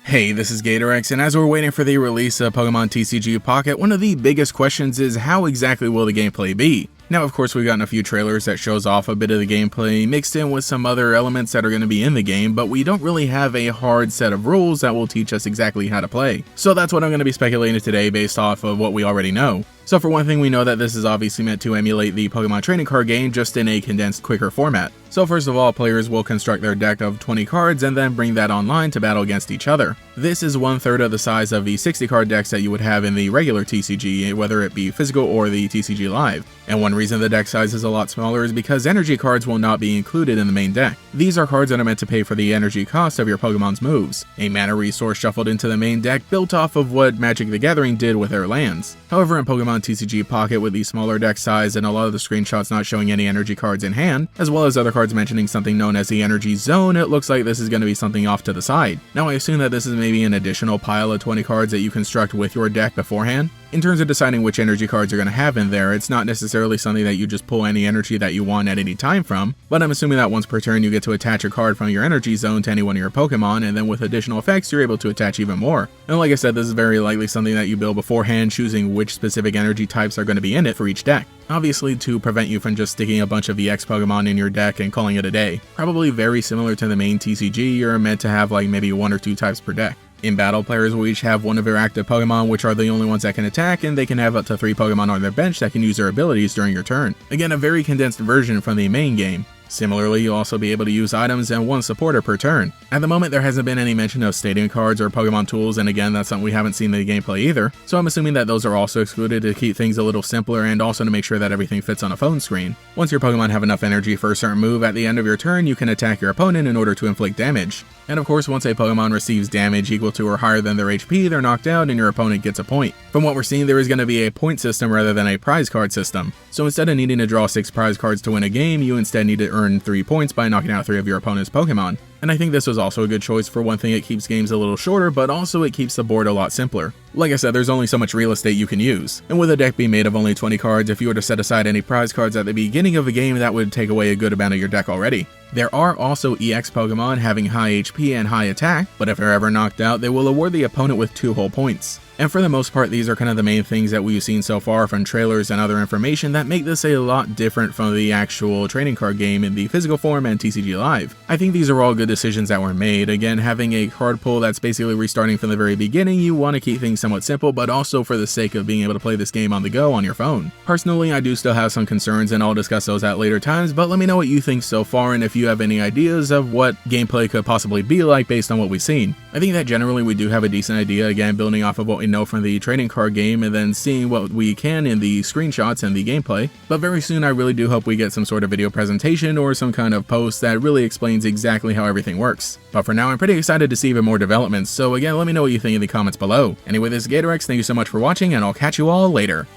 Hey, this is GatorX, and as we're waiting for the release of Pokemon TCG Pocket, one of the biggest questions is how exactly will the gameplay be? Now, of course, we've gotten a few trailers that shows off a bit of the gameplay mixed in with some other elements that are going to be in the game, but we don't really have a hard set of rules that will teach us exactly how to play. So that's what I'm going to be speculating today based off of what we already know. So for one thing, we know that this is obviously meant to emulate the Pokemon trading card game, just in a condensed, quicker format. So first of all, players will construct their deck of 20 cards and then bring that online to battle against each other. This is 1/3 of the size of the 60 card decks that you would have in the regular TCG, whether it be physical or the TCG Live. And one reason the deck size is a lot smaller is because energy cards will not be included in the main deck. These are cards that are meant to pay for the energy cost of your Pokemon's moves, a mana resource shuffled into the main deck built off of what Magic the Gathering did with their lands. However, in Pokemon TCG Pocket, with the smaller deck size and a lot of the screenshots not showing any energy cards in hand, as well as other cards mentioning something known as the energy zone, it looks like this is going to be something off to the side. Now I assume that this is maybe an additional pile of 20 cards that you construct with your deck beforehand. In terms of deciding which energy cards you're going to have in there, it's not necessarily something that you just pull any energy that you want at any time from, but I'm assuming that once per turn you get to attach a card from your energy zone to any one of your Pokemon, and then with additional effects you're able to attach even more. And like I said, this is very likely something that you build beforehand, choosing which specific energy types are going to be in it for each deck. Obviously to prevent you from just sticking a bunch of EX Pokemon in your deck and calling it a day. Probably very similar to the main TCG, you're meant to have like maybe 1 or 2 types per deck. In battle, players will each have one of their active Pokemon, which are the only ones that can attack, and they can have up to 3 Pokemon on their bench that can use their abilities during your turn. Again, a very condensed version from the main game. Similarly, you'll also be able to use items and 1 supporter per turn. At the moment, there hasn't been any mention of stadium cards or Pokemon tools, and again, that's something we haven't seen in the gameplay either, so I'm assuming that those are also excluded to keep things a little simpler and also to make sure that everything fits on a phone screen. Once your Pokemon have enough energy for a certain move, at the end of your turn, you can attack your opponent in order to inflict damage. And of course, once a Pokemon receives damage equal to or higher than their HP, they're knocked out and your opponent gets a point. From what we're seeing, there is going to be a point system rather than a prize card system. So instead of needing to draw 6 prize cards to win a game, you instead need to earn 3 points by knocking out 3 of your opponent's Pokemon. And I think this was also a good choice. For one thing, it keeps games a little shorter, but also it keeps the board a lot simpler. Like I said, there's only so much real estate you can use, and with a deck being made of only 20 cards, if you were to set aside any prize cards at the beginning of a game, that would take away a good amount of your deck already. There are also EX Pokemon having high HP and high attack, but if they're ever knocked out, they will award the opponent with 2 whole points. And for the most part, these are kind of the main things that we've seen so far from trailers and other information that make this a lot different from the actual trading card game in the physical form and TCG Live. I think these are all good decisions that were made. Again, having a card pool that's basically restarting from the very beginning, you want to keep things somewhat simple, but also for the sake of being able to play this game on the go on your phone. Personally, I do still have some concerns, and I'll discuss those at later times, but let me know what you think so far and if you have any ideas of what gameplay could possibly be like based on what we've seen. I think that generally we do have a decent idea, again, building off of what we know from the trading card game and then seeing what we can in the screenshots and the gameplay. But very soon I really do hope we get some sort of video presentation or some kind of post that really explains exactly how everything works. But for now, I'm pretty excited to see even more developments, so again, let me know what you think in the comments below. Anyway, this is GatorX, thank you so much for watching, and I'll catch you all later.